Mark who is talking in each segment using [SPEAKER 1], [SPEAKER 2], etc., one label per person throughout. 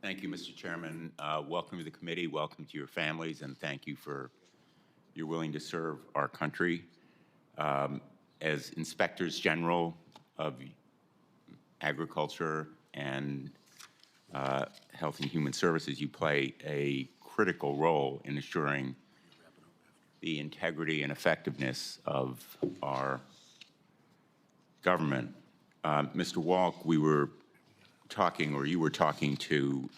[SPEAKER 1] Thank you, Mr. Chairman. Welcome to the committee, welcome to your families, and thank you for your willing to serve our country. As Inspectors General of Agriculture and Health and Human Services, you play a critical role in assuring the integrity and effectiveness of our government. Mr. Walk, we were talking, or you were talking to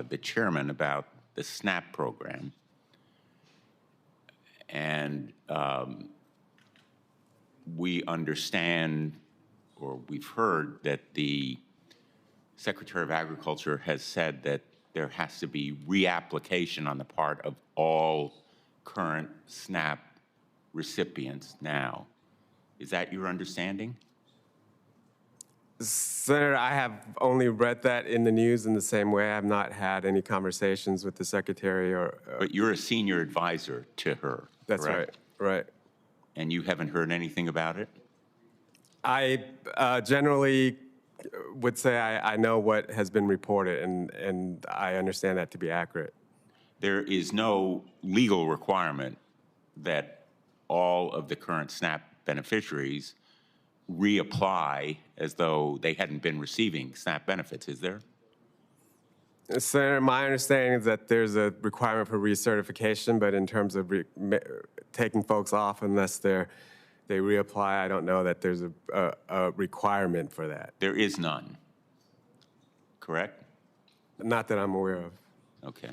[SPEAKER 1] the chairman about the SNAP program. And we understand, or we've heard, that the Secretary of Agriculture has said that there has to be reapplication on the part of all current SNAP recipients now. Is that your understanding?
[SPEAKER 2] Senator, I have only read that in the news in the same way. I have not had any conversations with the Secretary or...
[SPEAKER 1] But you're a senior advisor to her,
[SPEAKER 2] That's
[SPEAKER 1] correct?
[SPEAKER 2] right.
[SPEAKER 1] And you haven't heard anything about it?
[SPEAKER 2] I generally would say I know what has been reported, and I understand that to be accurate.
[SPEAKER 1] There is no legal requirement that all of the current SNAP beneficiaries reapply as though they hadn't been receiving SNAP benefits, is there?
[SPEAKER 2] Senator, my understanding is that there's a requirement for recertification, but in terms of taking folks off unless they reapply, I don't know that there's a requirement for that.
[SPEAKER 1] There is none, correct?
[SPEAKER 2] Not that I'm aware of.
[SPEAKER 1] Okay.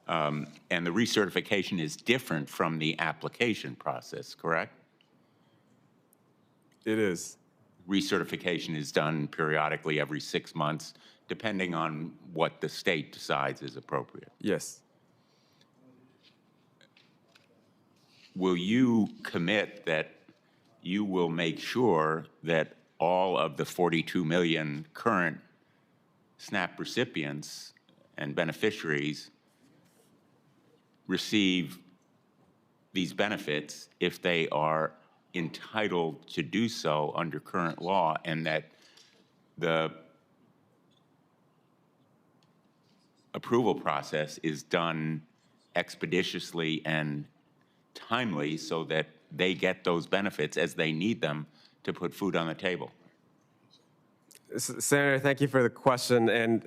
[SPEAKER 1] And the recertification is different from the application process, correct?
[SPEAKER 2] It is.
[SPEAKER 1] Recertification is done periodically every 6 months, depending on what the state decides is appropriate.
[SPEAKER 2] Yes.
[SPEAKER 1] Will you commit that you will make sure that all of the 42 million current SNAP recipients and beneficiaries receive these benefits if they are entitled to do so under current law, and that the approval process is done expeditiously and timely so that they get those benefits as they need them to put food on the table?
[SPEAKER 2] Senator, thank you for the question. And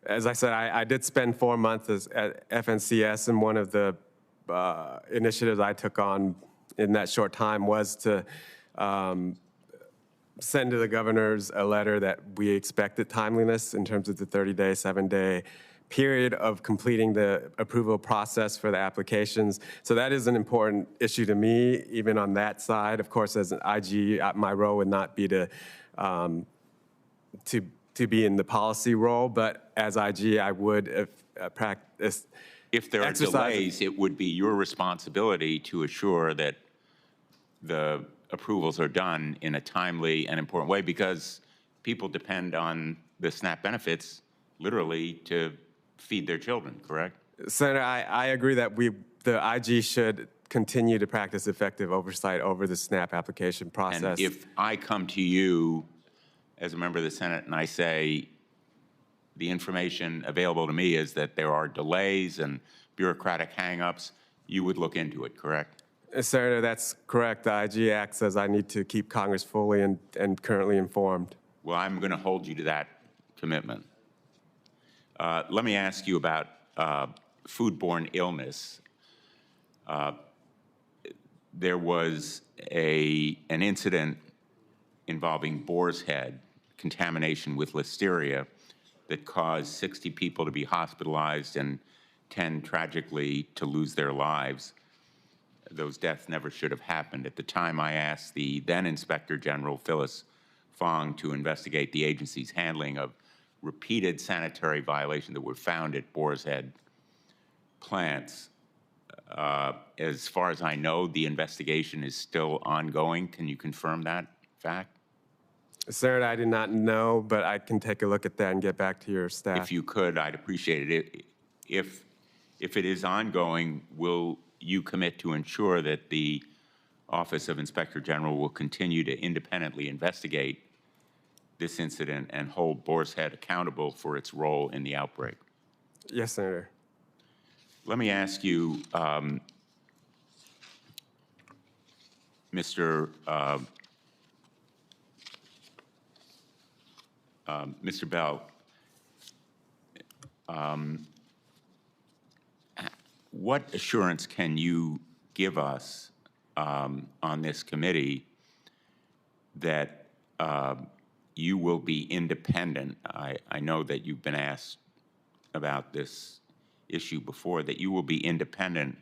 [SPEAKER 2] as I said, I did spend 4 months at FNCS, and one of the initiatives I took on in that short time was to send to the governors a letter that we expected timeliness in terms of the 30-day, 7-day period of completing the approval process for the applications. So that is an important issue to me, even on that side. Of course, as an IG, my role would not be to be in the policy role, but as IG, I would practice.
[SPEAKER 1] If there are delays, it would be your responsibility to assure that the approvals are done in a timely and important way, because people depend on the SNAP benefits literally to feed their children, correct?
[SPEAKER 2] Senator, I agree that the IG should continue to practice effective oversight over the SNAP application process.
[SPEAKER 1] And if I come to you as a member of the Senate and I say the information available to me is that there are delays and bureaucratic hang-ups, you would look into it, correct?
[SPEAKER 2] Senator, that's correct. The IG Act says I need to keep Congress fully and currently informed.
[SPEAKER 1] Well, I'm going to hold you to that commitment. Let me ask you about foodborne illness. There was an incident involving boar's head contamination with listeria that caused 60 people to be hospitalized and 10 tragically to lose their lives. Those deaths never should have happened. At the time, I asked the then Inspector General, Phyllis Fong, to investigate the agency's handling of repeated sanitary violations that were found at boar's head plants. As far as I know, the investigation is still ongoing. Can you confirm that fact?
[SPEAKER 2] Senator, I did not know, but I can take a look at that and get back to your staff.
[SPEAKER 1] If you could, I'd appreciate it. If it is ongoing, will you commit to ensure that the Office of Inspector General will continue to independently investigate this incident and hold Boar's Head accountable for its role in the outbreak?
[SPEAKER 2] Yes, Senator.
[SPEAKER 1] Let me ask you, Mr. Mr. Bell, what assurance can you give us on this committee that you will be independent? I know that you've been asked about this issue before, that you will be independent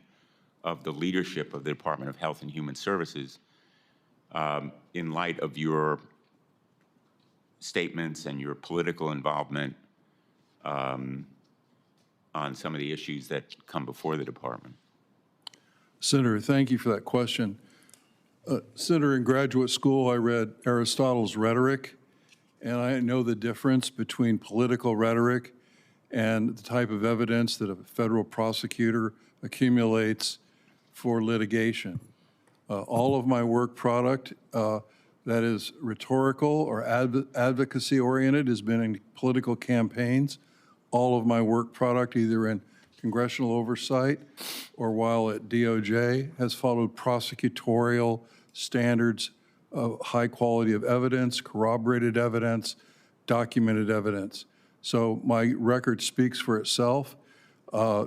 [SPEAKER 1] of the leadership of the Department of Health and Human Services in light of your statements and your political involvement on some of the issues that come before the department.
[SPEAKER 3] Senator, thank you for that question. Senator, in graduate school, I read Aristotle's Rhetoric, and I know the difference between political rhetoric and the type of evidence that a federal prosecutor accumulates for litigation. All of my work product that is rhetorical or advocacy-oriented has been in political campaigns. All of my work product, either in congressional oversight or while at DOJ, has followed prosecutorial standards of high quality of evidence, corroborated evidence, documented evidence. So my record speaks for itself.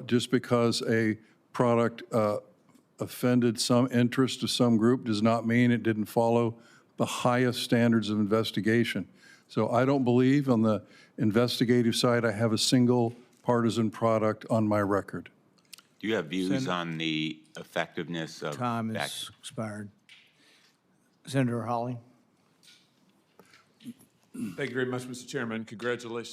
[SPEAKER 3] Just because a product offended some interest of some group does not mean it didn't follow the highest standards of investigation. So I don't believe on the investigative side I have a single partisan product on my record.
[SPEAKER 1] Do you have views on the effectiveness of
[SPEAKER 4] Time
[SPEAKER 1] that?
[SPEAKER 4] has expired. Senator Hawley.
[SPEAKER 5] Thank you very much, Mr. Chairman. Congratulations.